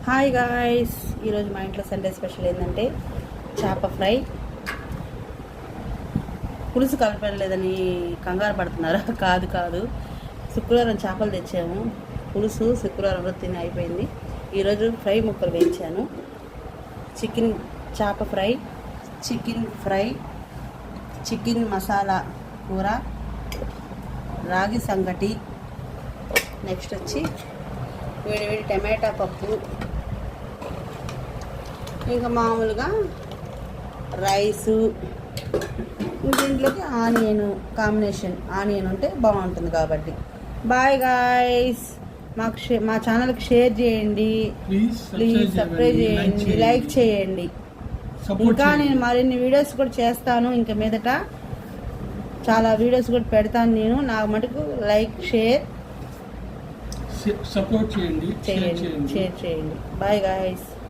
Hi guys, ఈరోజు మా ఇంట్లో సండే స్పెషల్ ఏంటంటే చేప ఫ్రై. పులుసు కలపలేదని కంగారు పడుతున్నారా? కాదు, శుక్రవారం చేపలు తెచ్చాము. పులుసు శుక్రవారం తిని అయిపోయింది. ఈరోజు ఫ్రై ముక్కలు వేయించాను. చేప ఫ్రై, చికెన్ మసాలా కూర, రాగి సంగటి, నెక్స్ట్ వచ్చి వేడి టమాటా పప్పు, ఇంకా మామూలుగా రైసు. దీంట్లోకి ఆనియన్ కాంబినేషన్, ఆనియన్ ఉంటే బాగుంటుంది కాబట్టి. బాయ్ గాయ్స్, మా ఛానల్కి షేర్ చేయండి, ప్లీజ్ సబ్స్క్రైబ్ చేయండి, లైక్ చేయండి. ఇంకా నేను మరిన్ని వీడియోస్ కూడా చేస్తాను. ఇంకా మీదట చాలా వీడియోస్ కూడా పెడతాను నేను. నా మటుకు లైక్ షేర్ సపోర్ట్ చేయండి, షేర్ చేయండి. Bye guys.